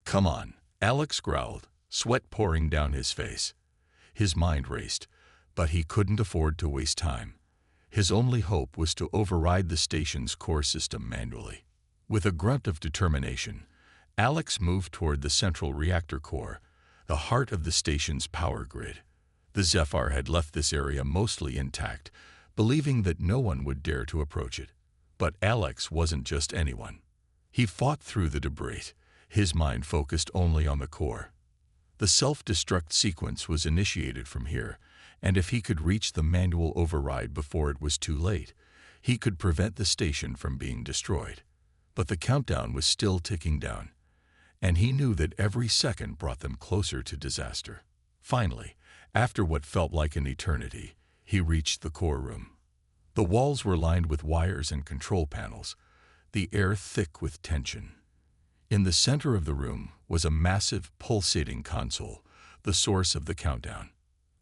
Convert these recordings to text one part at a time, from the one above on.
"Come on," Alex growled, sweat pouring down his face. His mind raced, but he couldn't afford to waste time. His only hope was to override the station's core system manually. With a grunt of determination, Alex moved toward the central reactor core, the heart of the station's power grid. The Zephyr had left this area mostly intact, believing that no one would dare to approach it. But Alex wasn't just anyone. He fought through the debris, his mind focused only on the core. The self-destruct sequence was initiated from here, and if he could reach the manual override before it was too late, he could prevent the station from being destroyed. But the countdown was still ticking down, and he knew that every second brought them closer to disaster. Finally, after what felt like an eternity, he reached the core room. The walls were lined with wires and control panels, the air thick with tension. In the center of the room was a massive, pulsating console, the source of the countdown.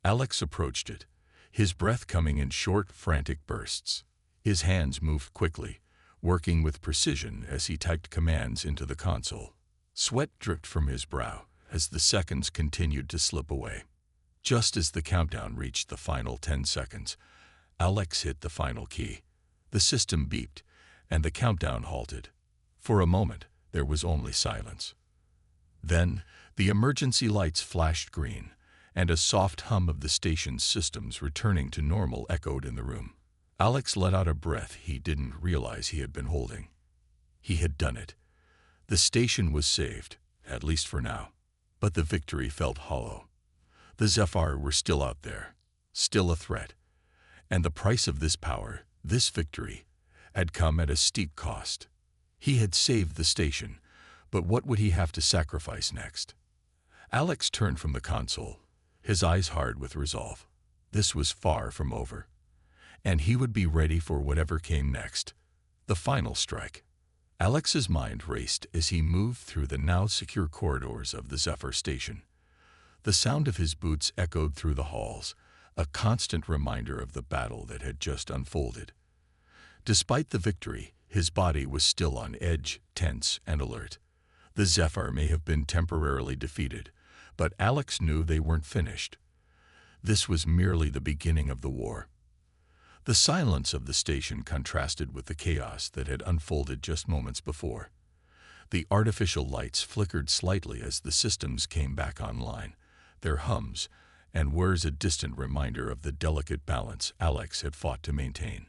Alex approached it, his breath coming in short, frantic bursts. His hands moved quickly, working with precision as he typed commands into the console. Sweat dripped from his brow as the seconds continued to slip away. Just as the countdown reached the final 10 seconds, Alex hit the final key. The system beeped, and the countdown halted. For a moment, there was only silence. Then, the emergency lights flashed green, and a soft hum of the station's systems returning to normal echoed in the room. Alex let out a breath he didn't realize he had been holding. He had done it. The station was saved, at least for now. But the victory felt hollow. The Zephyr were still out there, still a threat. And the price of this power, this victory, had come at a steep cost. He had saved the station, but what would he have to sacrifice next? Alex turned from the console, his eyes hard with resolve. This was far from over, and he would be ready for whatever came next. The final strike. Alex's mind raced as he moved through the now secure corridors of the Zephyr station. The sound of his boots echoed through the halls, a constant reminder of the battle that had just unfolded. Despite the victory, his body was still on edge, tense, and alert. The Zephyr may have been temporarily defeated, but Alex knew they weren't finished. This was merely the beginning of the war. The silence of the station contrasted with the chaos that had unfolded just moments before. The artificial lights flickered slightly as the systems came back online, their hums and whirs a distant reminder of the delicate balance Alex had fought to maintain.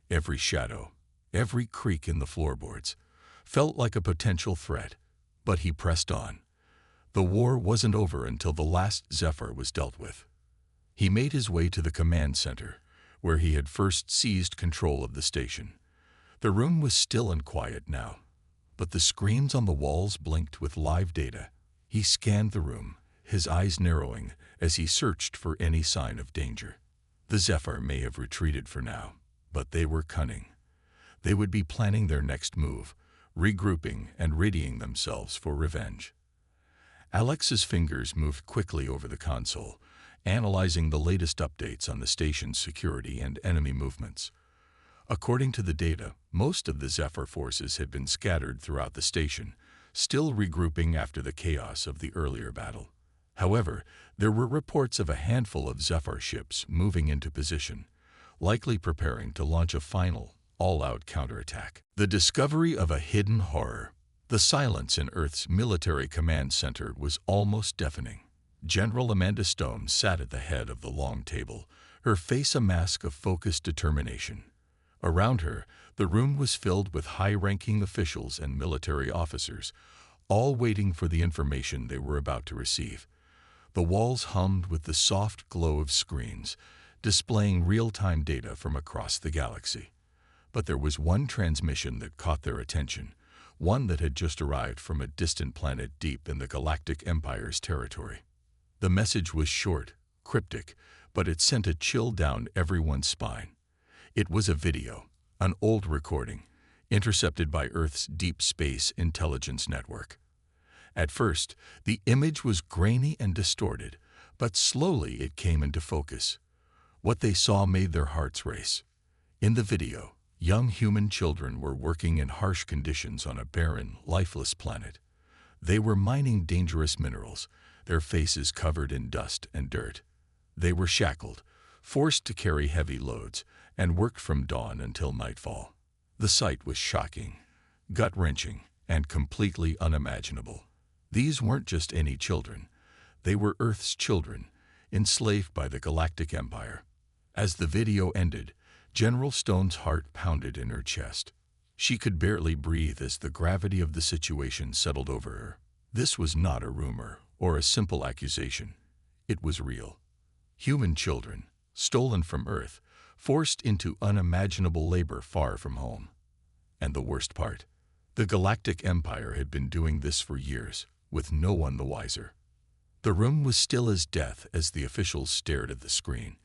Every shadow, every creak in the floorboards, felt like a potential threat, but he pressed on. The war wasn't over until the last Zephyr was dealt with. He made his way to the command center, where he had first seized control of the station. The room was still and quiet now, but the screens on the walls blinked with live data. He scanned the room, his eyes narrowing as he searched for any sign of danger. The Zephyr may have retreated for now, but they were cunning. They would be planning their next move, regrouping and readying themselves for revenge. Alex's fingers moved quickly over the console, analyzing the latest updates on the station's security and enemy movements. According to the data, most of the Zephyr forces had been scattered throughout the station, still regrouping after the chaos of the earlier battle. However, there were reports of a handful of Zephyr ships moving into position, likely preparing to launch a final, all-out counterattack. The discovery of a hidden horror. The silence in Earth's military command center was almost deafening. General Amanda Stone sat at the head of the long table, her face a mask of focused determination. Around her, the room was filled with high-ranking officials and military officers, all waiting for the information they were about to receive. The walls hummed with the soft glow of screens, displaying real-time data from across the galaxy. But there was one transmission that caught their attention, one that had just arrived from a distant planet deep in the Galactic Empire's territory. The message was short, cryptic, but it sent a chill down everyone's spine. It was a video, an old recording, intercepted by Earth's Deep Space Intelligence Network. At first, the image was grainy and distorted, but slowly it came into focus. What they saw made their hearts race. In the video, young human children were working in harsh conditions on a barren, lifeless planet. They were mining dangerous minerals, their faces covered in dust and dirt. They were shackled, forced to carry heavy loads, and worked from dawn until nightfall. The sight was shocking, gut-wrenching, and completely unimaginable. These weren't just any children. They were Earth's children, enslaved by the Galactic Empire. As the video ended, General Stone's heart pounded in her chest. She could barely breathe as the gravity of the situation settled over her. This was not a rumor or a simple accusation. It was real. Human children, stolen from Earth, forced into unimaginable labor far from home. And the worst part, the Galactic Empire had been doing this for years, with no one the wiser. The room was still as death as the officials stared at the screen,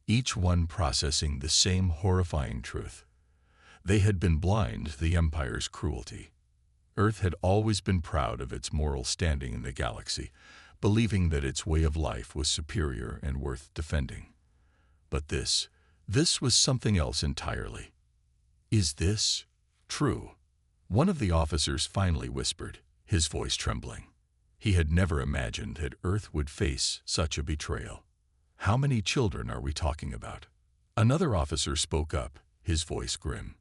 each one processing the same horrifying truth. They had been blind to the Empire's cruelty. Earth had always been proud of its moral standing in the galaxy, believing that its way of life was superior and worth defending. But this was something else entirely. "Is this true?" One of the officers finally whispered, his voice trembling. He had never imagined that Earth would face such a betrayal. "How many children are we talking about?" Another officer spoke up, his voice grim.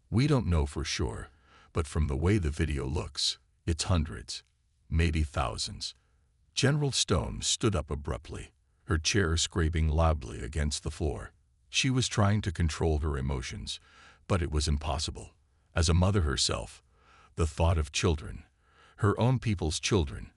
"We don't know for sure, but from the way the video looks, it's hundreds, maybe thousands." General Stone stood up abruptly, her chair scraping loudly against the floor. She was trying to control her emotions, but it was impossible. As a mother herself, the thought of children, her own people's children,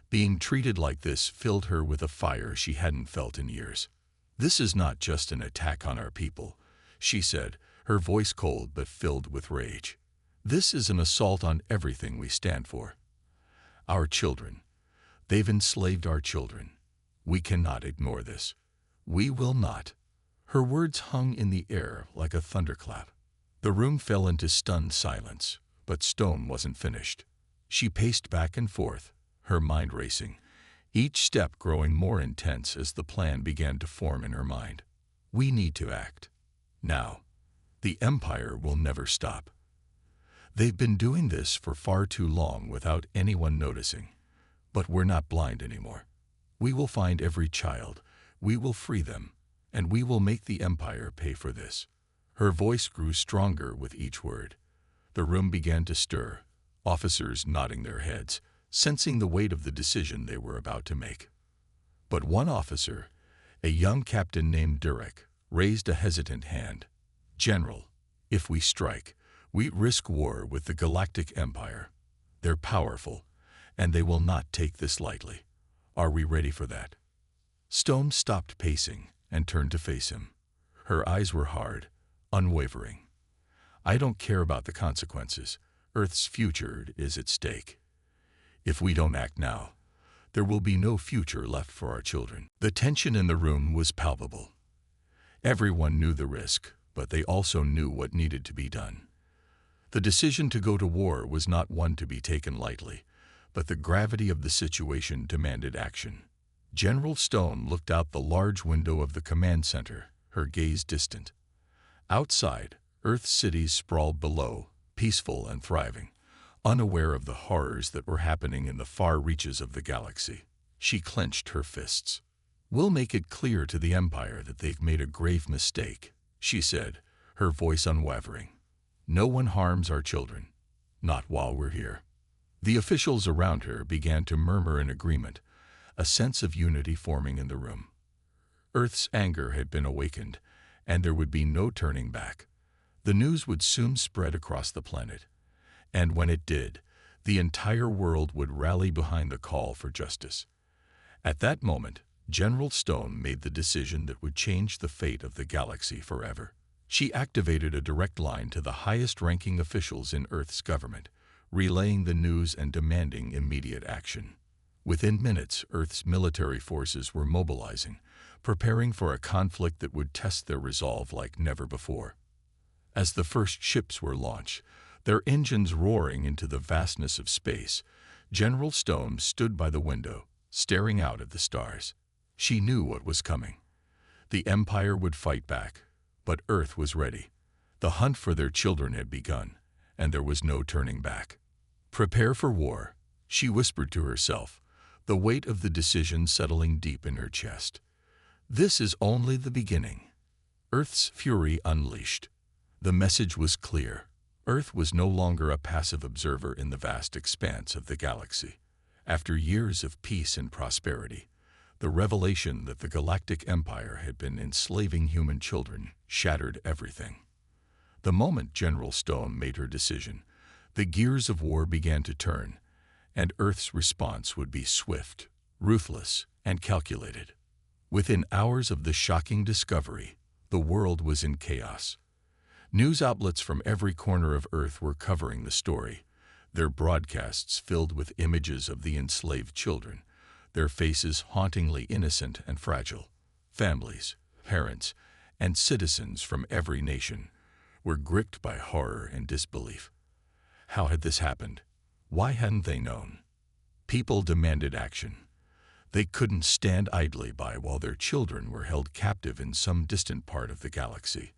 being treated like this filled her with a fire she hadn't felt in years. "This is not just an attack on our people," she said, her voice cold but filled with rage. "This is an assault on everything we stand for. Our children. They've enslaved our children. We cannot ignore this. We will not." Her words hung in the air like a thunderclap. The room fell into stunned silence, but Stone wasn't finished. She paced back and forth, her mind racing, each step growing more intense as the plan began to form in her mind. "We need to act. Now. The Empire will never stop. They've been doing this for far too long without anyone noticing. But we're not blind anymore. We will find every child, we will free them, and we will make the Empire pay for this." Her voice grew stronger with each word. The room began to stir, officers nodding their heads, sensing the weight of the decision they were about to make. But one officer, a young captain named Durek, raised a hesitant hand. "General, if we strike, we risk war with the Galactic Empire. They're powerful, and they will not take this lightly. Are we ready for that?" Stone stopped pacing and turned to face him. Her eyes were hard, unwavering. "I don't care about the consequences. Earth's future is at stake. If we don't act now, there will be no future left for our children." The tension in the room was palpable. Everyone knew the risk, but they also knew what needed to be done. The decision to go to war was not one to be taken lightly, but the gravity of the situation demanded action. General Stone looked out the large window of the command center, her gaze distant. Outside, Earth's cities sprawled below, peaceful and thriving, unaware of the horrors that were happening in the far reaches of the galaxy. She clenched her fists. "We'll make it clear to the Empire that they've made a grave mistake," she said, her voice unwavering. "No one harms our children, not while we're here." The officials around her began to murmur in agreement, a sense of unity forming in the room. Earth's anger had been awakened, and there would be no turning back. The news would soon spread across the planet, and when it did, the entire world would rally behind the call for justice. At that moment, General Stone made the decision that would change the fate of the galaxy forever. She activated a direct line to the highest-ranking officials in Earth's government, relaying the news and demanding immediate action. Within minutes, Earth's military forces were mobilizing, preparing for a conflict that would test their resolve like never before. As the first ships were launched, their engines roaring into the vastness of space, General Stone stood by the window, staring out at the stars. She knew what was coming. The Empire would fight back, but Earth was ready. The hunt for their children had begun, and there was no turning back. "Prepare for war," She whispered to herself, the weight of the decision settling deep in her chest. This is only the beginning. Earth's fury unleashed. The message was clear. Earth was no longer a passive observer in the vast expanse of the galaxy. After years of peace and prosperity, the revelation that the Galactic Empire had been enslaving human children shattered everything. The moment General Stone made her decision, the gears of war began to turn, and Earth's response would be swift, ruthless, and calculated. Within hours of the shocking discovery, the world was in chaos. News outlets from every corner of Earth were covering the story, their broadcasts filled with images of the enslaved children, their faces hauntingly innocent and fragile. Families, parents, and citizens from every nation were gripped by horror and disbelief. How had this happened? Why hadn't they known? People demanded action. They couldn't stand idly by while their children were held captive in some distant part of the galaxy.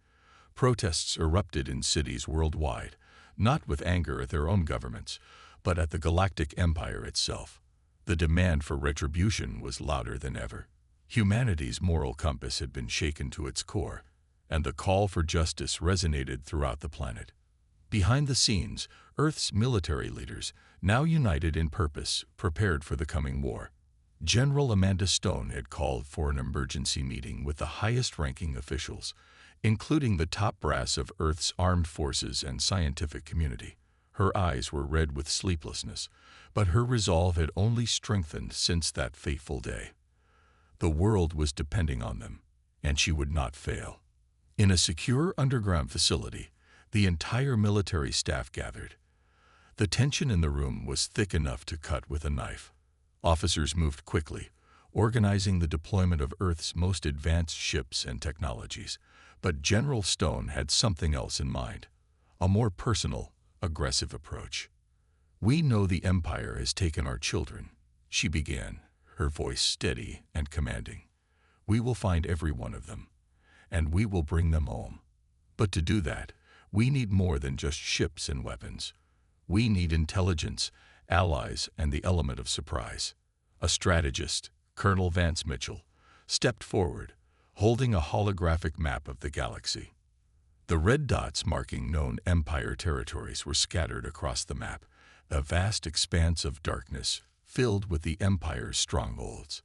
Protests erupted in cities worldwide, not with anger at their own governments, but at the Galactic Empire itself. The demand for retribution was louder than ever. Humanity's moral compass had been shaken to its core, and the call for justice resonated throughout the planet. Behind the scenes, Earth's military leaders, now united in purpose, prepared for the coming war. General Amanda Stone had called for an emergency meeting with the highest-ranking officials, including the top brass of Earth's armed forces and scientific community. Her eyes were red with sleeplessness, but her resolve had only strengthened since that fateful day. The world was depending on them, and she would not fail. In a secure underground facility, the entire military staff gathered. The tension in the room was thick enough to cut with a knife. Officers moved quickly, organizing the deployment of Earth's most advanced ships and technologies. But General Stone had something else in mind, a more personal, aggressive approach. "We know the Empire has taken our children," she began, her voice steady and commanding. "We will find every one of them, and we will bring them home. But to do that, we need more than just ships and weapons. We need intelligence, allies, and the element of surprise." A strategist, Colonel Vance Mitchell, stepped forward, holding a holographic map of the galaxy. The red dots marking known Empire territories were scattered across the map, a vast expanse of darkness filled with the Empire's strongholds.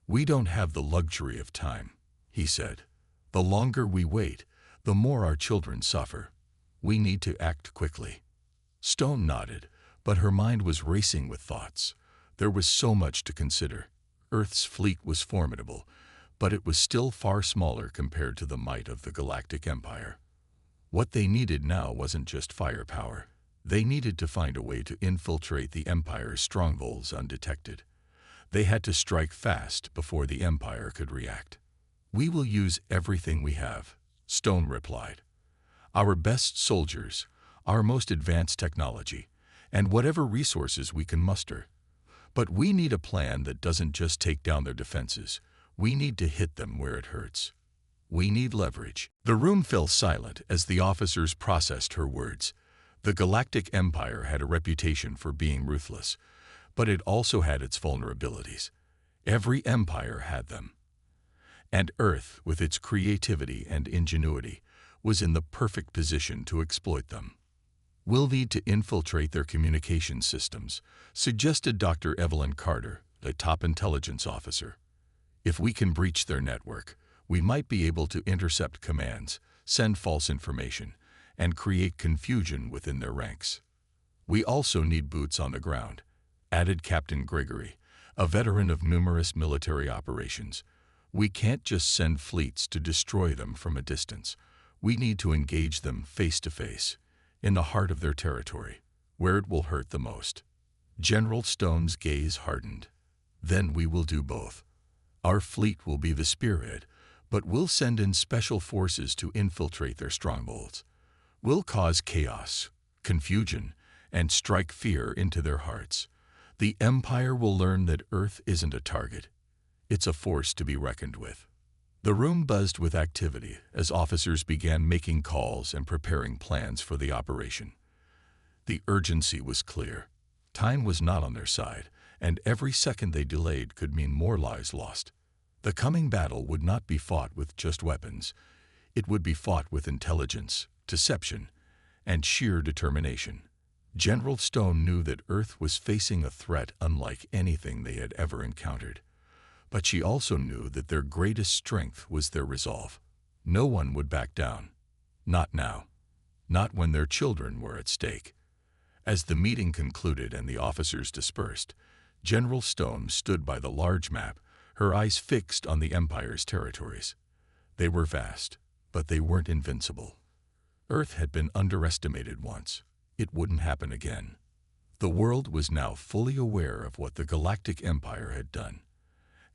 "We don't have the luxury of time," he said. "The longer we wait, the more our children suffer. We need to act quickly." Stone nodded, but her mind was racing with thoughts. There was so much to consider. Earth's fleet was formidable, but it was still far smaller compared to the might of the Galactic Empire. What they needed now wasn't just firepower. They needed to find a way to infiltrate the Empire's strongholds undetected. They had to strike fast before the Empire could react. "We will use everything we have," Stone replied. "Our best soldiers, our most advanced technology, and whatever resources we can muster. But we need a plan that doesn't just take down their defenses. We need to hit them where it hurts. We need leverage." The room fell silent as the officers processed her words. The Galactic Empire had a reputation for being ruthless, but it also had its vulnerabilities. Every empire had them. And Earth, with its creativity and ingenuity, was in the perfect position to exploit them. "We'll need to infiltrate their communication systems," suggested Dr. Evelyn Carter, the top intelligence officer. "If we can breach their network, we might be able to intercept commands, send false information, and create confusion within their ranks. We also need boots on the ground," added Captain Gregory, a veteran of numerous military operations. "We can't just send fleets to destroy them from a distance. We need to engage them face to face, in the heart of their territory, where it will hurt the most." General Stone's gaze hardened. "Then we will do both. Our fleet will be the spearhead, but we'll send in special forces to infiltrate their strongholds. We'll cause chaos, confusion, and strike fear into their hearts. The Empire will learn that Earth isn't a target. It's a force to be reckoned with." The room buzzed with activity as officers began making calls and preparing plans for the operation. The urgency was clear. Time was not on their side, and every second they delayed could mean more lives lost. The coming battle would not be fought with just weapons. It would be fought with intelligence, deception, and sheer determination. General Stone knew that Earth was facing a threat unlike anything they had ever encountered. But she also knew that their greatest strength was their resolve. No one would back down. Not now. Not when their children were at stake. As the meeting concluded and the officers dispersed, General Stone stood by the large map, her eyes fixed on the Empire's territories. They were vast, but they weren't invincible. Earth had been underestimated once. It wouldn't happen again. The world was now fully aware of what the Galactic Empire had done,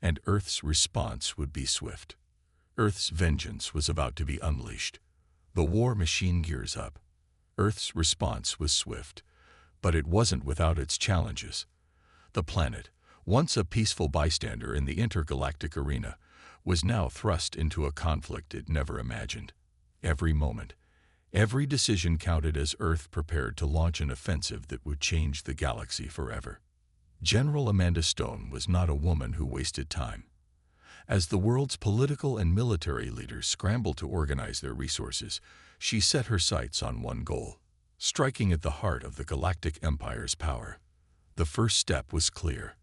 and Earth's response would be swift. Earth's vengeance was about to be unleashed. The war machine gears up. Earth's response was swift, but it wasn't without its challenges. The planet, once a peaceful bystander in the intergalactic arena, was now thrust into a conflict it never imagined. Every moment, every decision counted as Earth prepared to launch an offensive that would change the galaxy forever. General Amanda Stone was not a woman who wasted time. As the world's political and military leaders scrambled to organize their resources, she set her sights on one goal, striking at the heart of the Galactic Empire's power. The first step was clear.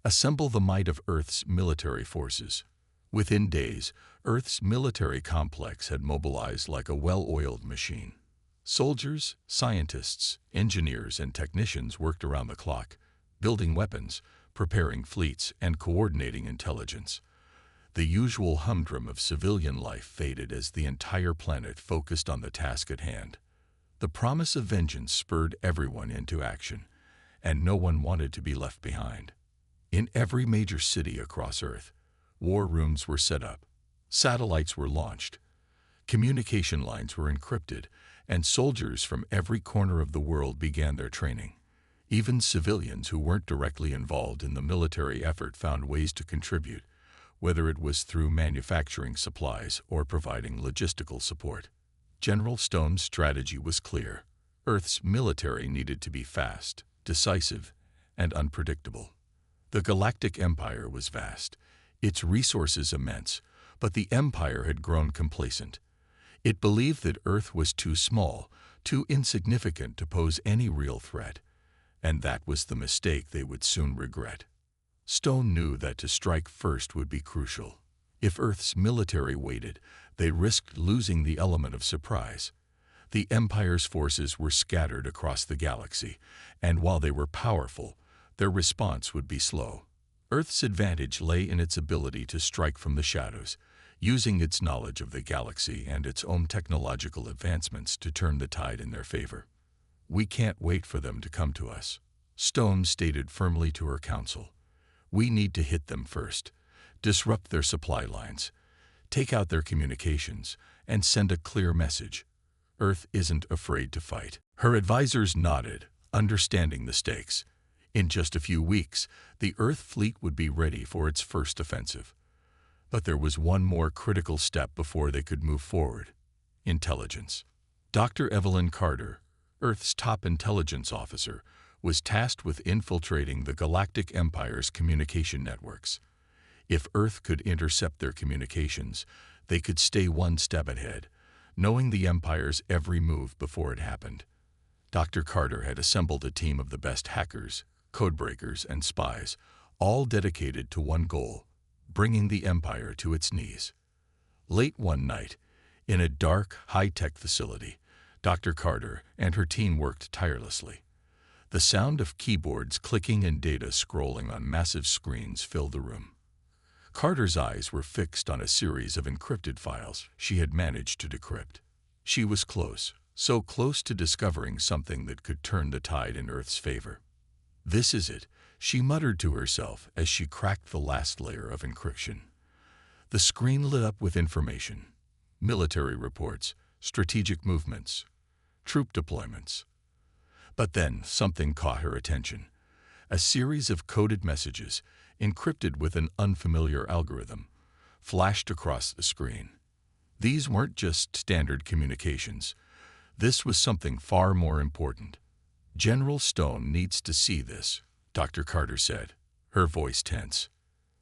Assemble the might of Earth's military forces. Within days, Earth's military complex had mobilized like a well-oiled machine. Soldiers, scientists, engineers, and technicians worked around the clock, building weapons, preparing fleets, and coordinating intelligence. The usual humdrum of civilian life faded as the entire planet focused on the task at hand. The promise of vengeance spurred everyone into action, and no one wanted to be left behind. In every major city across Earth, war rooms were set up, satellites were launched, communication lines were encrypted, and soldiers from every corner of the world began their training. Even civilians who weren't directly involved in the military effort found ways to contribute, whether it was through manufacturing supplies or providing logistical support. General Stone's strategy was clear. Earth's military needed to be fast, decisive, and unpredictable. The Galactic Empire was vast, its resources immense, but the Empire had grown complacent. It believed that Earth was too small, too insignificant to pose any real threat, and that was the mistake they would soon regret. Stone knew that to strike first would be crucial. If Earth's military waited, they risked losing the element of surprise. The Empire's forces were scattered across the galaxy, and while they were powerful, their response would be slow. Earth's advantage lay in its ability to strike from the shadows, using its knowledge of the galaxy and its own technological advancements to turn the tide in their favor. "We can't wait for them to come to us," Stone stated firmly to her council. "We need to hit them first, disrupt their supply lines, take out their communications, and send a clear message. Earth isn't afraid to fight." Her advisors nodded, understanding the stakes. In just a few weeks, the Earth fleet would be ready for its first offensive. But there was one more critical step before they could move forward: intelligence. Dr. Evelyn Carter, Earth's top intelligence officer, was tasked with infiltrating the Galactic Empire's communication networks. If Earth could intercept their communications, they could stay one step ahead, knowing the Empire's every move before it happened. Dr. Carter had assembled a team of the best hackers, codebreakers, and spies, all dedicated to one goal: bringing the Empire to its knees. Late one night, in a dark, high-tech facility, Dr. Carter and her team worked tirelessly. The sound of keyboards clicking and data scrolling on massive screens filled the room. Carter's eyes were fixed on a series of encrypted files she had managed to decrypt. She was close, so close to discovering something that could turn the tide in Earth's favor. "This is it," she muttered to herself as she cracked the last layer of encryption. The screen lit up with information: military reports, strategic movements, troop deployments. But then something caught her attention. A series of coded messages, encrypted with an unfamiliar algorithm, flashed across the screen. These weren't just standard communications. This was something far more important. "General Stone needs to see this," Dr. Carter said, her voice tense.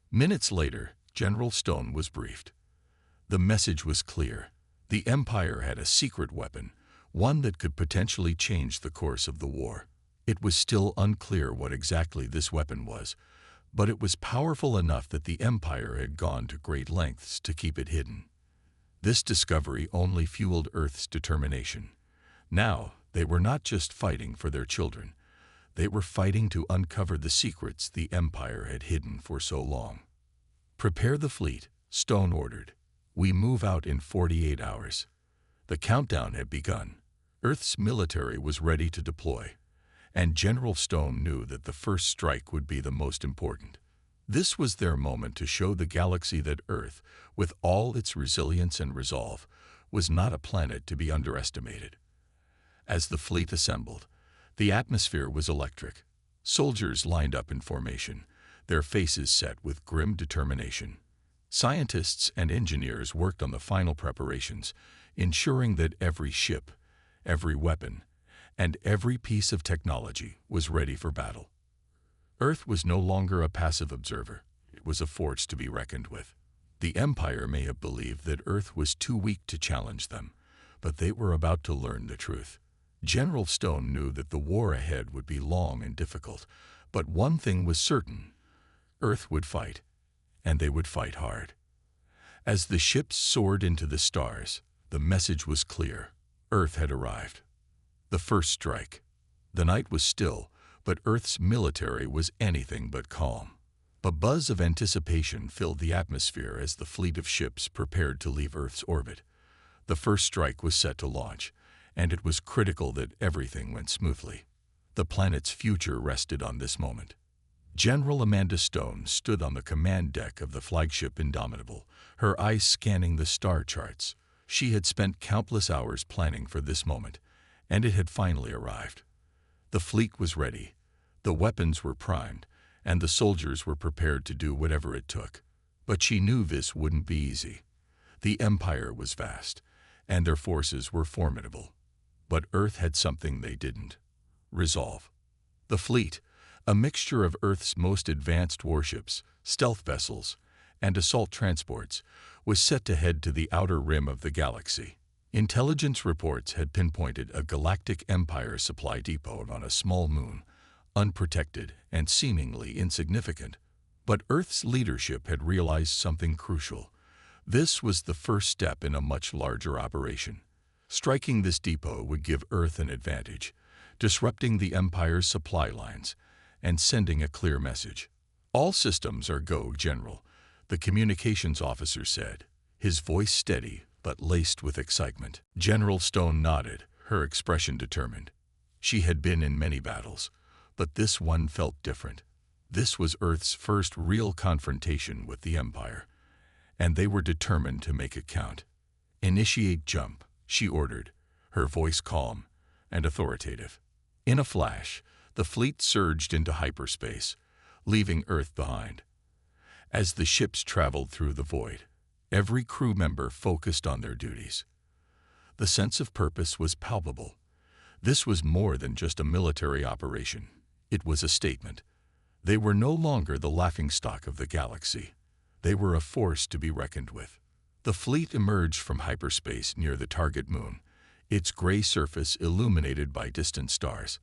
Minutes later, General Stone was briefed. The message was clear. The Empire had a secret weapon, one that could potentially change the course of the war. It was still unclear what exactly this weapon was, but it was powerful enough that the Empire had gone to great lengths to keep it hidden. This discovery only fueled Earth's determination. Now, they were not just fighting for their children. They were fighting to uncover the secrets the Empire had hidden for so long. "Prepare the fleet," Stone ordered. "We move out in 48 hours." The countdown had begun. Earth's military was ready to deploy, and General Stone knew that the first strike would be the most important. This was their moment to show the galaxy that Earth, with all its resilience and resolve, was not a planet to be underestimated. As the fleet assembled, the atmosphere was electric. Soldiers lined up in formation, their faces set with grim determination. Scientists and engineers worked on the final preparations, ensuring that every ship, every weapon, and every piece of technology was ready for battle. Earth was no longer a passive observer. It was a force to be reckoned with. The Empire may have believed that Earth was too weak to challenge them, but they were about to learn the truth. General Stone knew that the war ahead would be long and difficult, but one thing was certain: Earth would fight, and they would fight hard. As the ships soared into the stars, the message was clear: Earth had arrived. The first strike. The night was still, but Earth's military was anything but calm. A buzz of anticipation filled the atmosphere as the fleet of ships prepared to leave Earth's orbit. The first strike was set to launch, and it was critical that everything went smoothly. The planet's future rested on this moment. General Amanda Stone stood on the command deck of the flagship Indomitable, her eyes scanning the star charts. She had spent countless hours planning for this moment, and it had finally arrived. The fleet was ready, the weapons were primed, and the soldiers were prepared to do whatever it took. But she knew this wouldn't be easy. The Empire was vast, and their forces were formidable. But Earth had something they didn't: resolve. The fleet, a mixture of Earth's most advanced warships, stealth vessels, and assault transports, was set to head to the outer rim of the galaxy. Intelligence reports had pinpointed a galactic empire supply depot on a small moon, unprotected and seemingly insignificant. But Earth's leadership had realized something crucial. This was the first step in a much larger operation. Striking this depot would give Earth an advantage, disrupting the Empire's supply lines and sending a clear message. "All systems are go, General," the communications officer said, his voice steady but laced with excitement. General Stone nodded, her expression determined. She had been in many battles, but this one felt different. This was Earth's first real confrontation with the Empire, and they were determined to make it count. "Initiate jump," she ordered, her voice calm and authoritative. In a flash, the fleet surged into hyperspace, leaving Earth behind. As the ships traveled through the void, every crew member focused on their duties. The sense of purpose was palpable. This was more than just a military operation. It was a statement. They were no longer the laughingstock of the galaxy. They were a force to be reckoned with. The fleet emerged from hyperspace near the target moon, its gray surface illuminated by distant stars.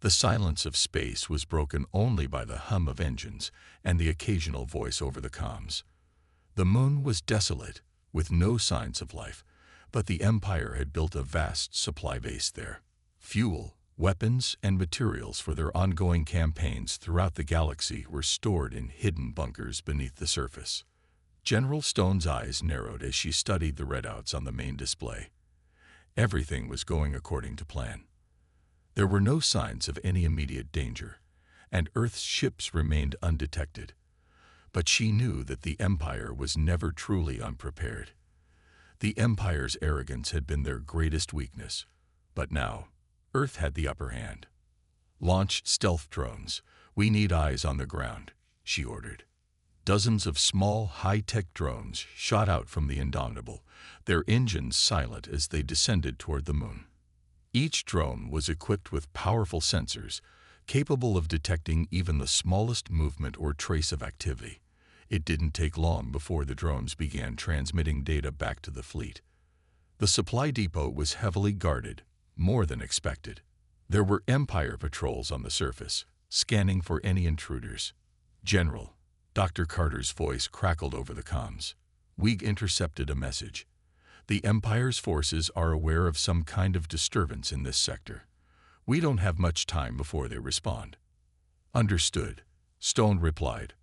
The silence of space was broken only by the hum of engines and the occasional voice over the comms. The moon was desolate, with no signs of life, but the Empire had built a vast supply base there. Fuel, weapons, and materials for their ongoing campaigns throughout the galaxy were stored in hidden bunkers beneath the surface. General Stone's eyes narrowed as she studied the readouts on the main display. Everything was going according to plan. There were no signs of any immediate danger, and Earth's ships remained undetected. But she knew that the Empire was never truly unprepared. The Empire's arrogance had been their greatest weakness, but now Earth had the upper hand. "Launch stealth drones. We need eyes on the ground," she ordered. Dozens of small, high-tech drones shot out from the Indomitable, their engines silent as they descended toward the moon. Each drone was equipped with powerful sensors, capable of detecting even the smallest movement or trace of activity. It didn't take long before the drones began transmitting data back to the fleet. The supply depot was heavily guarded, more than expected. There were Empire patrols on the surface, scanning for any intruders. "General," Dr. Carter's voice crackled over the comms. "We intercepted a message. The Empire's forces are aware of some kind of disturbance in this sector. We don't have much time before they respond." "Understood," Stone replied,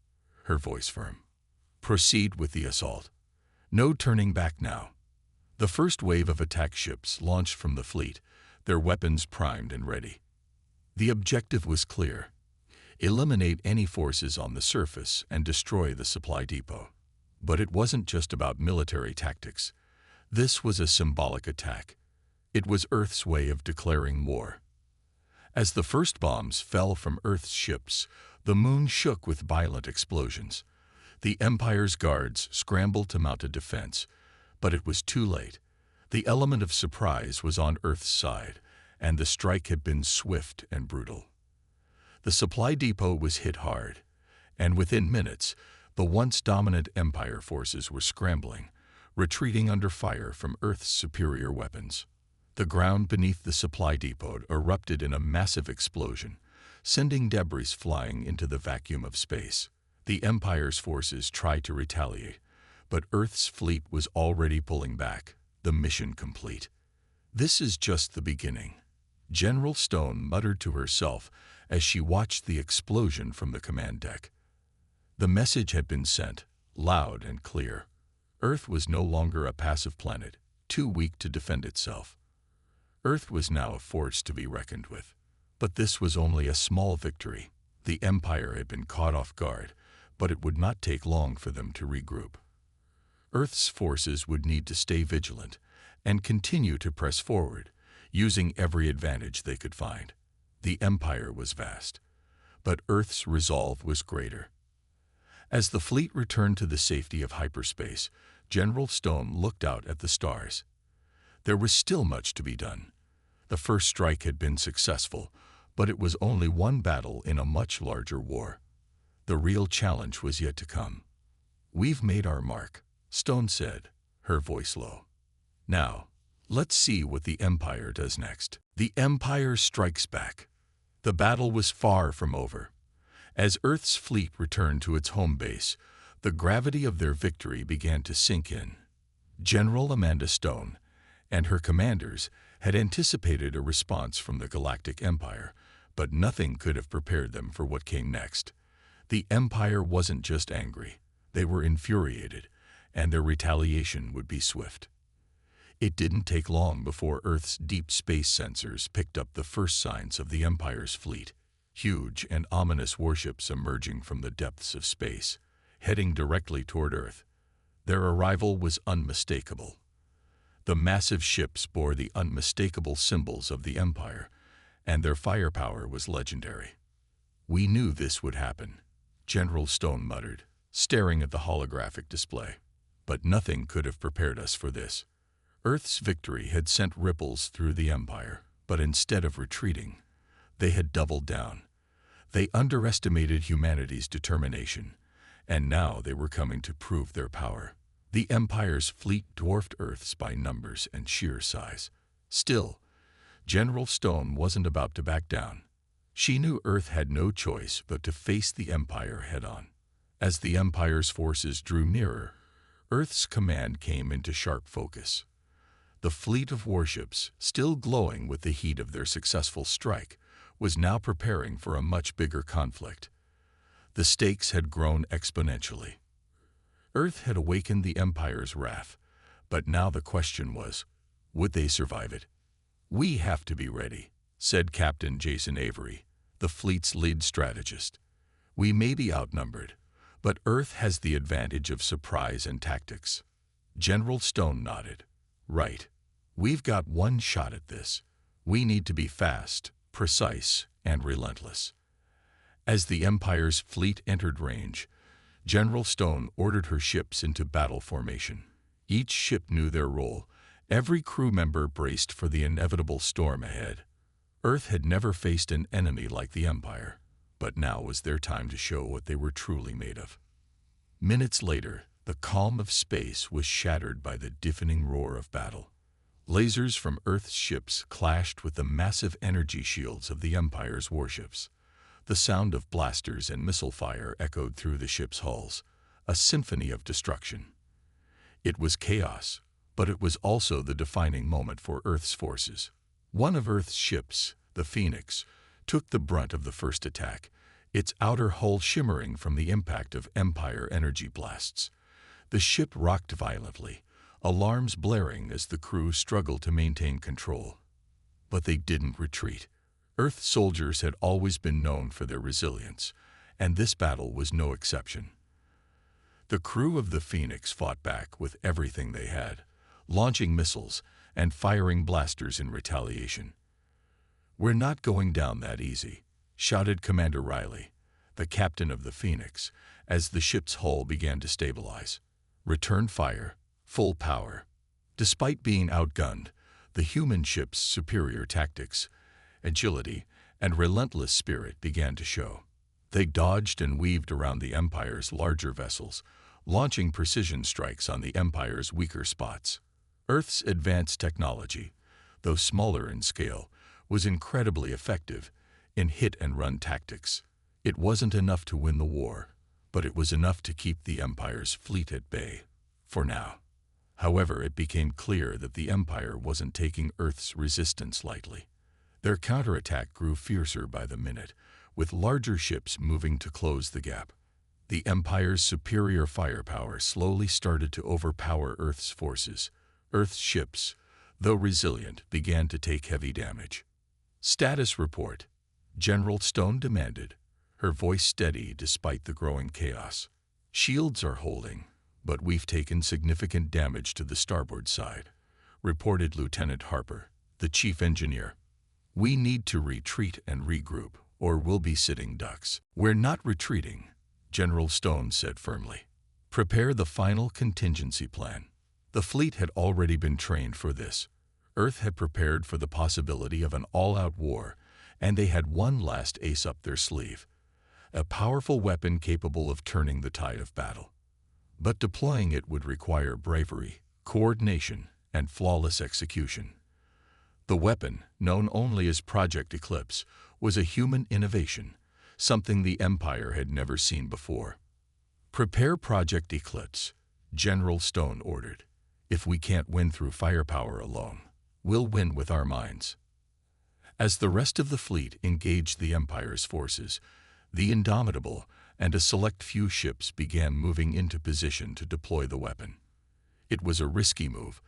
her voice firm. "Proceed with the assault. No turning back now." The first wave of attack ships launched from the fleet, their weapons primed and ready. The objective was clear: eliminate any forces on the surface and destroy the supply depot. But it wasn't just about military tactics. This was a symbolic attack. It was Earth's way of declaring war. As the first bombs fell from Earth's ships, the moon shook with violent explosions. The Empire's guards scrambled to mount a defense, but it was too late. The element of surprise was on Earth's side, and the strike had been swift and brutal. The supply depot was hit hard, and within minutes, the once dominant Empire forces were scrambling, retreating under fire from Earth's superior weapons. The ground beneath the supply depot erupted in a massive explosion, sending debris flying into the vacuum of space. The Empire's forces tried to retaliate, but Earth's fleet was already pulling back, the mission complete. "This is just the beginning," General Stone muttered to herself as she watched the explosion from the command deck. The message had been sent, loud and clear. Earth was no longer a passive planet, too weak to defend itself. Earth was now a force to be reckoned with. But this was only a small victory. The Empire had been caught off guard, but it would not take long for them to regroup. Earth's forces would need to stay vigilant and continue to press forward, using every advantage they could find. The Empire was vast, but Earth's resolve was greater. As the fleet returned to the safety of hyperspace, General Stone looked out at the stars. There was still much to be done. The first strike had been successful, but it was only one battle in a much larger war. The real challenge was yet to come. "We've made our mark," Stone said, her voice low. "Now, let's see what the Empire does next." The Empire strikes back. The battle was far from over. As Earth's fleet returned to its home base, the gravity of their victory began to sink in. General Amanda Stone and her commanders had anticipated a response from the Galactic Empire, but nothing could have prepared them for what came next. The Empire wasn't just angry. They were infuriated, and their retaliation would be swift. It didn't take long before Earth's deep space sensors picked up the first signs of the Empire's fleet. Huge and ominous warships emerging from the depths of space, heading directly toward Earth. Their arrival was unmistakable. The massive ships bore the unmistakable symbols of the Empire, and their firepower was legendary. "We knew this would happen," General Stone muttered, staring at the holographic display. "But nothing could have prepared us for this." Earth's victory had sent ripples through the Empire, but instead of retreating, they had doubled down. They underestimated humanity's determination, and now they were coming to prove their power. The Empire's fleet dwarfed Earth's by numbers and sheer size. Still, General Stone wasn't about to back down. She knew Earth had no choice but to face the Empire head-on. As the Empire's forces drew nearer, Earth's command came into sharp focus. The fleet of warships, still glowing with the heat of their successful strike, was now preparing for a much bigger conflict. The stakes had grown exponentially. Earth had awakened the Empire's wrath, but now the question was, would they survive it? "We have to be ready," said Captain Jason Avery, the fleet's lead strategist. "We may be outnumbered, but Earth has the advantage of surprise and tactics." General Stone nodded. "Right. We've got one shot at this. We need to be fast, precise, and relentless." As the Empire's fleet entered range, General Stone ordered her ships into battle formation. Each ship knew their role, Every crew member braced for the inevitable storm ahead. Earth had never faced an enemy like the Empire, but now was their time to show what they were truly made of. Minutes later, the calm of space was shattered by the deafening roar of battle. Lasers from Earth's ships clashed with the massive energy shields of the Empire's warships. The sound of blasters and missile fire echoed through the ship's hulls, a symphony of destruction. It was chaos, but it was also the defining moment for Earth's forces. One of Earth's ships, the Phoenix, took the brunt of the first attack, its outer hull shimmering from the impact of Empire energy blasts. The ship rocked violently, alarms blaring as the crew struggled to maintain control. But they didn't retreat. Earth soldiers had always been known for their resilience, and this battle was no exception. The crew of the Phoenix fought back with everything they had, launching missiles and firing blasters in retaliation. "We're not going down that easy," shouted Commander Riley, the captain of the Phoenix, as the ship's hull began to stabilize. "Return fire, full power." Despite being outgunned, the human ship's superior tactics, agility, and relentless spirit began to show. They dodged and weaved around the Empire's larger vessels, launching precision strikes on the Empire's weaker spots. Earth's advanced technology, though smaller in scale, was incredibly effective in hit-and-run tactics. It wasn't enough to win the war, but it was enough to keep the Empire's fleet at bay, for now. However, it became clear that the Empire wasn't taking Earth's resistance lightly. Their counterattack grew fiercer by the minute, with larger ships moving to close the gap. The Empire's superior firepower slowly started to overpower Earth's forces. Earth's ships, though resilient, began to take heavy damage. "Status report," General Stone demanded, her voice steady despite the growing chaos. "Shields are holding, but we've taken significant damage to the starboard side," reported Lieutenant Harper, the chief engineer. "We need to retreat and regroup, or we'll be sitting ducks." "We're not retreating," General Stone said firmly. "Prepare the final contingency plan." The fleet had already been trained for this. Earth had prepared for the possibility of an all-out war, and they had one last ace up their sleeve, a powerful weapon capable of turning the tide of battle. But deploying it would require bravery, coordination, and flawless execution. The weapon, known only as Project Eclipse, was a human innovation, something the Empire had never seen before. "Prepare Project Eclipse," General Stone ordered. "If we can't win through firepower alone, we'll win with our minds." As the rest of the fleet engaged the Empire's forces, the Indomitable and a select few ships began moving into position to deploy the weapon. It was a risky move,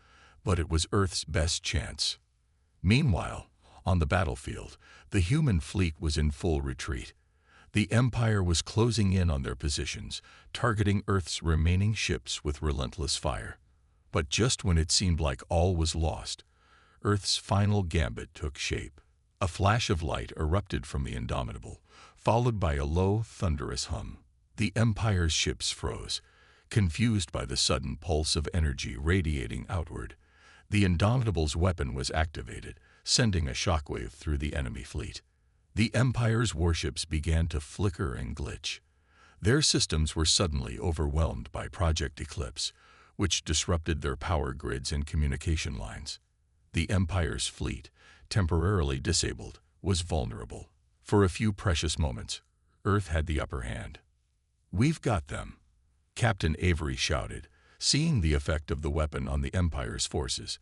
but it was Earth's best chance. Meanwhile, on the battlefield, the human fleet was in full retreat. The Empire was closing in on their positions, targeting Earth's remaining ships with relentless fire. But just when it seemed like all was lost, Earth's final gambit took shape. A flash of light erupted from the Indomitable, followed by a low, thunderous hum. The Empire's ships froze, confused by the sudden pulse of energy radiating outward. The Indomitable's weapon was activated, sending a shockwave through the enemy fleet. The Empire's warships began to flicker and glitch. Their systems were suddenly overwhelmed by Project Eclipse, which disrupted their power grids and communication lines. The Empire's fleet, temporarily disabled, was vulnerable. For a few precious moments, Earth had the upper hand. "We've got them," Captain Avery shouted, seeing the effect of the weapon on the Empire's forces.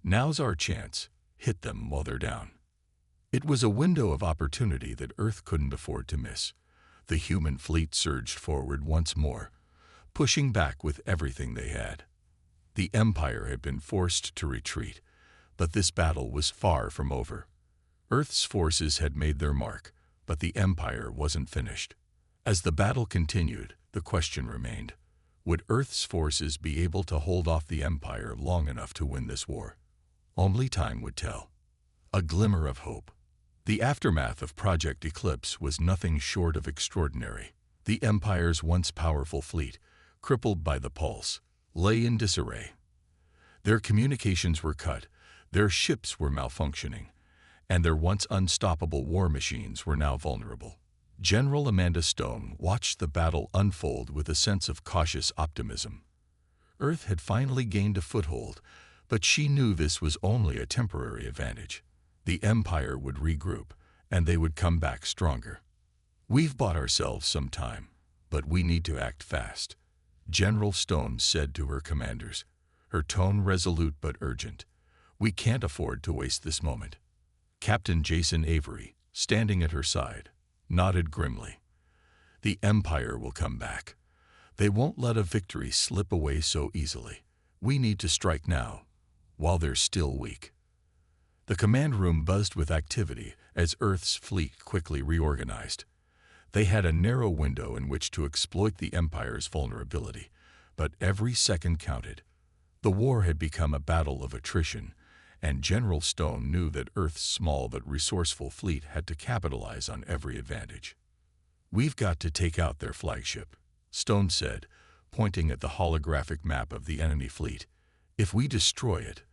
"Now's our chance. Hit them while they're down." It was a window of opportunity that Earth couldn't afford to miss. The human fleet surged forward once more, pushing back with everything they had. The Empire had been forced to retreat, but this battle was far from over. Earth's forces had made their mark, but the Empire wasn't finished. As the battle continued, the question remained: would Earth's forces be able to hold off the Empire long enough to win this war? Only time would tell. A glimmer of hope. The aftermath of Project Eclipse was nothing short of extraordinary. The Empire's once powerful fleet, crippled by the pulse, lay in disarray. Their communications were cut, their ships were malfunctioning, and their once unstoppable war machines were now vulnerable. General Amanda Stone watched the battle unfold with a sense of cautious optimism. Earth had finally gained a foothold, but she knew this was only a temporary advantage. The Empire would regroup, and they would come back stronger. "We've bought ourselves some time, but we need to act fast," General Stone said to her commanders, her tone resolute but urgent. "We can't afford to waste this moment." Captain Jason Avery, standing at her side, nodded grimly. "The Empire will come back. They won't let a victory slip away so easily. We need to strike now, while they're still weak." The command room buzzed with activity as Earth's fleet quickly reorganized. They had a narrow window in which to exploit the Empire's vulnerability, but every second counted. The war had become a battle of attrition, and General Stone knew that Earth's small but resourceful fleet had to capitalize on every advantage. "We've got to take out their flagship," Stone said, pointing at the holographic map of the enemy fleet. "If we destroy it,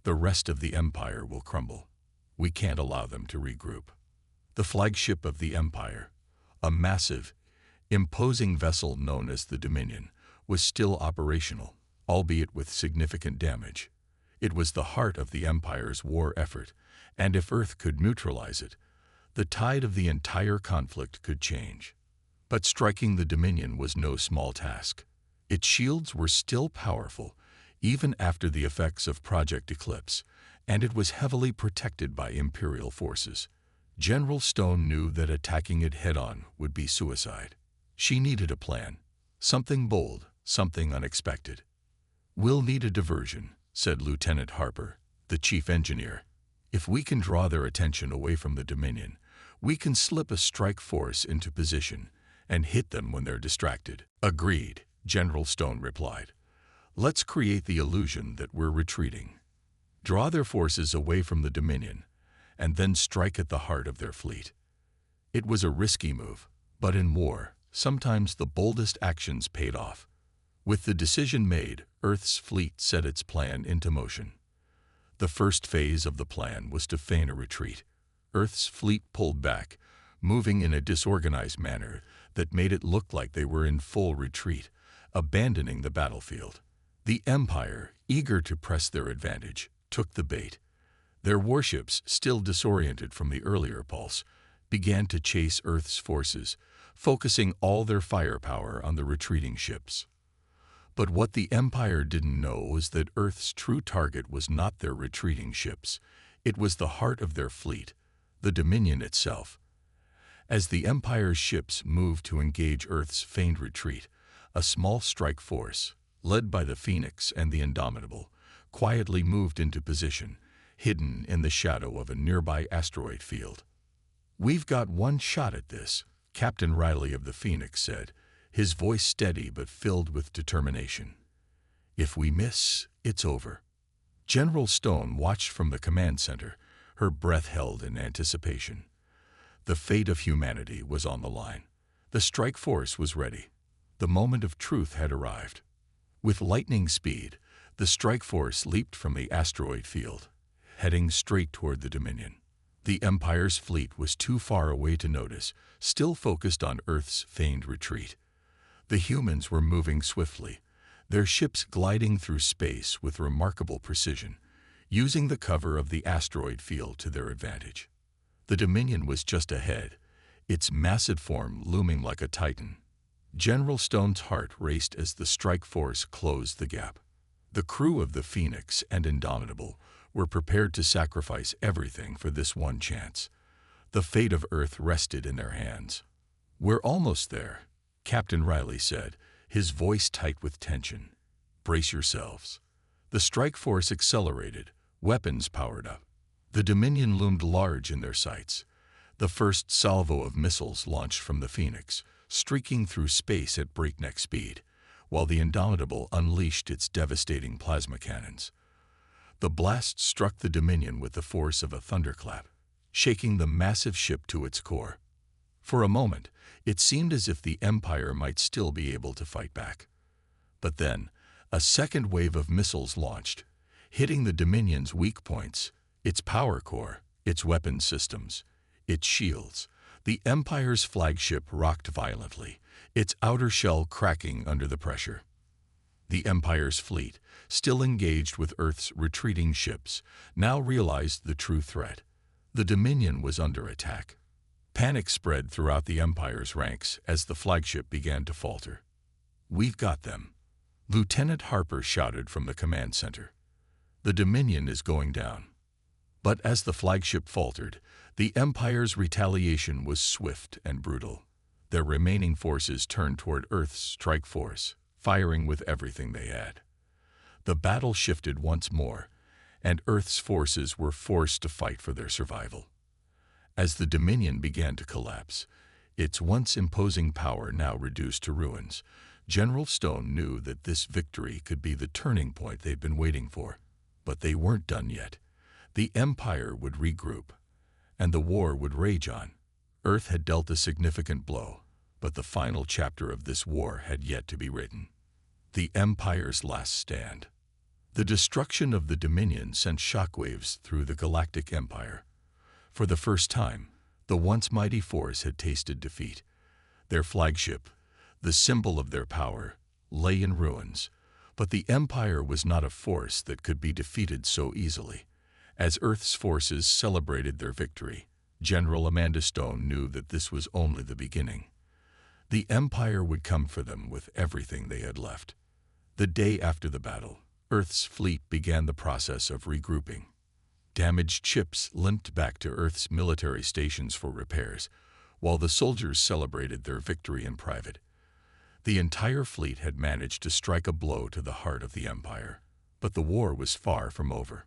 the rest of the Empire will crumble. We can't allow them to regroup." The flagship of the Empire, a massive, imposing vessel known as the Dominion, was still operational, albeit with significant damage. It was the heart of the Empire's war effort, and if Earth could neutralize it, the tide of the entire conflict could change. But striking the Dominion was no small task. Its shields were still powerful, even after the effects of Project Eclipse, and it was heavily protected by Imperial forces. General Stone knew that attacking it head-on would be suicide. She needed a plan, something bold, something unexpected. "We'll need a diversion," said Lieutenant Harper, the chief engineer. "If we can draw their attention away from the Dominion, we can slip a strike force into position and hit them when they're distracted." "Agreed," General Stone replied. "Let's create the illusion that we're retreating. Draw their forces away from the Dominion, and then strike at the heart of their fleet." It was a risky move, but in war, sometimes the boldest actions paid off. With the decision made, Earth's fleet set its plan into motion. The first phase of the plan was to feign a retreat. Earth's fleet pulled back, moving in a disorganized manner that made it look like they were in full retreat, abandoning the battlefield. The Empire, eager to press their advantage, took the bait. Their warships, still disoriented from the earlier pulse, began to chase Earth's forces, focusing all their firepower on the retreating ships. But what the Empire didn't know was that Earth's true target was not their retreating ships. It was the heart of their fleet, the Dominion itself. As the Empire's ships moved to engage Earth's feigned retreat, a small strike force, led by the Phoenix and the Indomitable, quietly moved into position, hidden in the shadow of a nearby asteroid field. "We've got one shot at this," Captain Riley of the Phoenix said, his voice steady but filled with determination. "If we miss, it's over." General Stone watched from the command center, her breath held in anticipation. The fate of humanity was on the line. The strike force was ready. The moment of truth had arrived. With lightning speed, the strike force leaped from the asteroid field, heading straight toward the Dominion. The Empire's fleet was too far away to notice, still focused on Earth's feigned retreat. The humans were moving swiftly, their ships gliding through space with remarkable precision, using the cover of the asteroid field to their advantage. The Dominion was just ahead, its massive form looming like a titan. General Stone's heart raced as the strike force closed the gap. The crew of the Phoenix and Indomitable were prepared to sacrifice everything for this one chance. The fate of Earth rested in their hands. "We're almost there," Captain Riley said, his voice tight with tension. "Brace yourselves." The strike force accelerated, weapons powered up. The Dominion loomed large in their sights. The first salvo of missiles launched from the Phoenix, streaking through space at breakneck speed, while the Indomitable unleashed its devastating plasma cannons. The blast struck the Dominion with the force of a thunderclap, shaking the massive ship to its core. For a moment, it seemed as if the Empire might still be able to fight back. But then, a second wave of missiles launched, hitting the Dominion's weak points, its power core, its weapons systems, its shields. The Empire's flagship rocked violently, its outer shell cracking under the pressure. The Empire's fleet, still engaged with Earth's retreating ships, now realized the true threat. The Dominion was under attack. Panic spread throughout the Empire's ranks as the flagship began to falter. "We've got them," Lieutenant Harper shouted from the command center. "The Dominion is going down." But as the flagship faltered, the Empire's retaliation was swift and brutal. Their remaining forces turned toward Earth's strike force, firing with everything they had. The battle shifted once more, and Earth's forces were forced to fight for their survival. As the Dominion began to collapse, its once imposing power now reduced to ruins, General Stone knew that this victory could be the turning point they'd been waiting for. But they weren't done yet. The Empire would regroup, and the war would rage on. Earth had dealt a significant blow, but the final chapter of this war had yet to be written. The Empire's last stand. The destruction of the Dominion sent shockwaves through the Galactic Empire. For the first time, the once mighty force had tasted defeat. Their flagship, the symbol of their power, lay in ruins, but the Empire was not a force that could be defeated so easily. As Earth's forces celebrated their victory, General Amanda Stone knew that this was only the beginning. The Empire would come for them with everything they had left. The day after the battle, Earth's fleet began the process of regrouping. Damaged ships limped back to Earth's military stations for repairs, while the soldiers celebrated their victory in private. The entire fleet had managed to strike a blow to the heart of the Empire, but the war was far from over.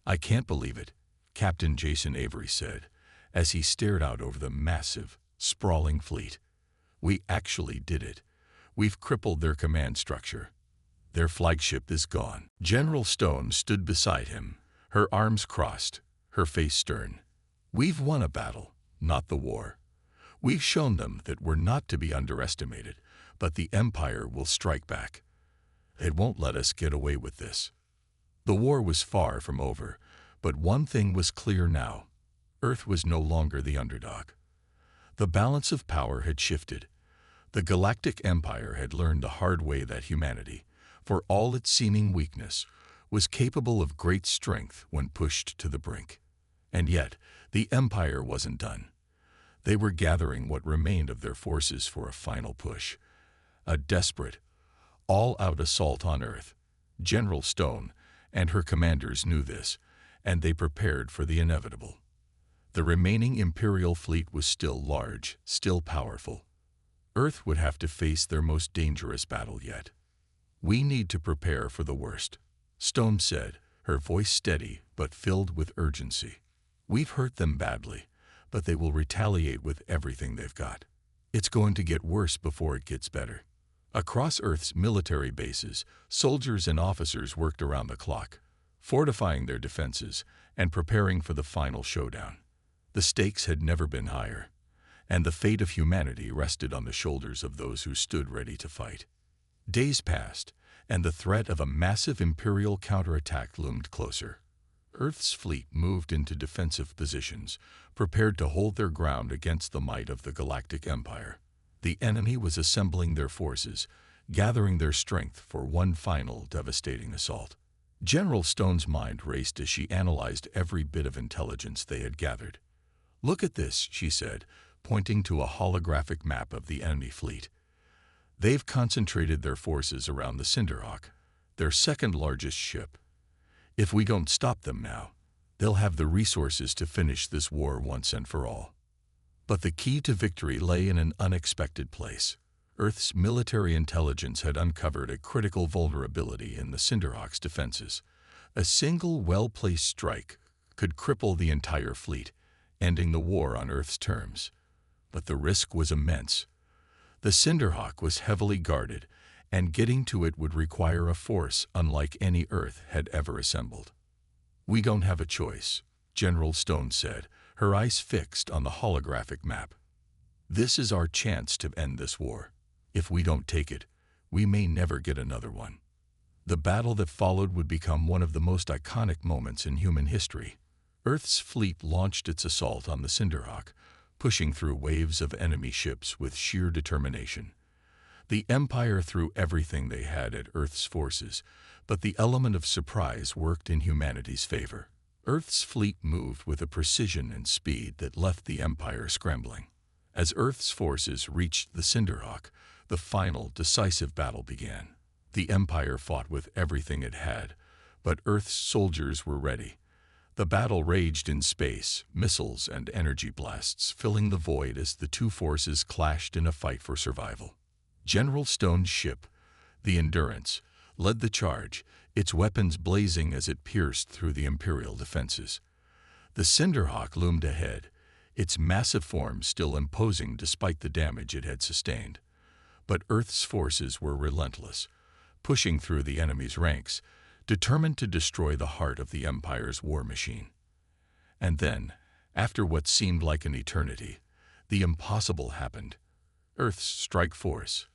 "I can't believe it," Captain Jason Avery said, as he stared out over the massive, sprawling fleet. "We actually did it. We've crippled their command structure. Their flagship is gone." General Stone stood beside him, her arms crossed, her face stern. "We've won a battle, not the war. We've shown them that we're not to be underestimated, but the Empire will strike back. It won't let us get away with this." The war was far from over, but one thing was clear now. Earth was no longer the underdog. The balance of power had shifted. The Galactic Empire had learned the hard way that humanity, for all its seeming weakness, was capable of great strength when pushed to the brink. And yet, the Empire wasn't done. They were gathering what remained of their forces for a final push. A desperate, all-out assault on Earth. General Stone and her commanders knew this, and they prepared for the inevitable. The remaining Imperial fleet was still large, still powerful. Earth would have to face their most dangerous battle yet. "We need to prepare for the worst," Stone said, her voice steady but filled with urgency. "We've hurt them badly, but they will retaliate with everything they've got. It's going to get worse before it gets better." Across Earth's military bases, soldiers and officers worked around the clock, fortifying their defenses and preparing for the final showdown. The stakes had never been higher, and the fate of humanity rested on the shoulders of those who stood ready to fight. Days passed, and the threat of a massive Imperial counterattack loomed closer. Earth's fleet moved into defensive positions, prepared to hold their ground against the might of the Galactic Empire. The enemy was assembling their forces, gathering their strength for one final devastating assault. General Stone's mind raced as she analyzed every bit of intelligence they had gathered. "Look at this," she said, pointing to a holographic map of the enemy fleet. "They've concentrated their forces around the Cinderhawk, their second largest ship. If we don't stop them now, they'll have the resources to finish this war once and for all." But the key to victory lay in an unexpected place. Earth's military intelligence had uncovered a critical vulnerability in the Cinderhawk's defenses. A single well-placed strike could cripple the entire fleet, ending the war on Earth's terms. But the risk was immense. The Cinderhawk was heavily guarded, and getting to it would require a force unlike any Earth had ever assembled. "We don't have a choice," General Stone said, her eyes fixed on the holographic map. "This is our chance to end this war. If we don't take it, we may never get another one." The battle that followed would become one of the most iconic moments in human history. Earth's fleet launched its assault on the Cinderhawk, pushing through waves of enemy ships with sheer determination. The Empire threw everything they had at Earth's forces, but the element of surprise worked in humanity's favor. Earth's fleet moved with a precision and speed that left the Empire scrambling. As Earth's forces reached the Cinderhawk, the final, decisive battle began. The Empire fought with everything it had, but Earth's soldiers were ready. The battle raged in space, missiles and energy blasts filling the void as the two forces clashed in a fight for survival. General Stone's ship, the Endurance, led the charge, its weapons blazing as it pierced through the Imperial defenses. The Cinderhawk loomed ahead, its massive form still imposing despite the damage it had sustained. But Earth's forces were relentless, pushing through the enemy's ranks, determined to destroy the heart of the Empire's war machine. And then, after what seemed like an eternity, the impossible happened. Earth's strike force,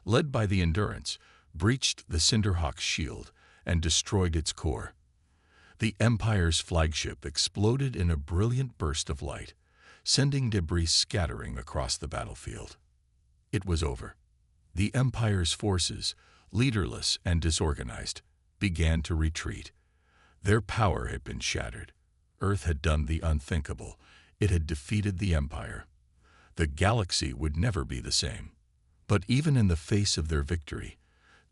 led by the Endurance, breached the Cinderhawk's shield and destroyed its core. The Empire's flagship exploded in a brilliant burst of light, sending debris scattering across the battlefield. It was over. The Empire's forces, leaderless and disorganized, began to retreat. Their power had been shattered. Earth had done the unthinkable. It had defeated the Empire. The galaxy would never be the same. But even in the face of their victory,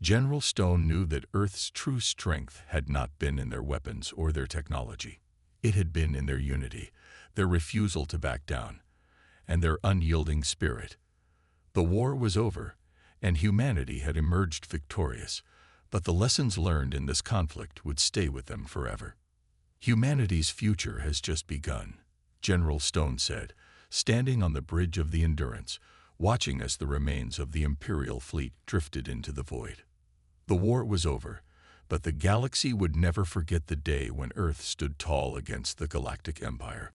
General Stone knew that Earth's true strength had not been in their weapons or their technology. It had been in their unity, their refusal to back down, and their unyielding spirit. The war was over, and humanity had emerged victorious, but the lessons learned in this conflict would stay with them forever. Humanity's future has just begun, General Stone said, standing on the bridge of the Endurance, watching as the remains of the Imperial fleet drifted into the void. The war was over, but the galaxy would never forget the day when Earth stood tall against the Galactic Empire.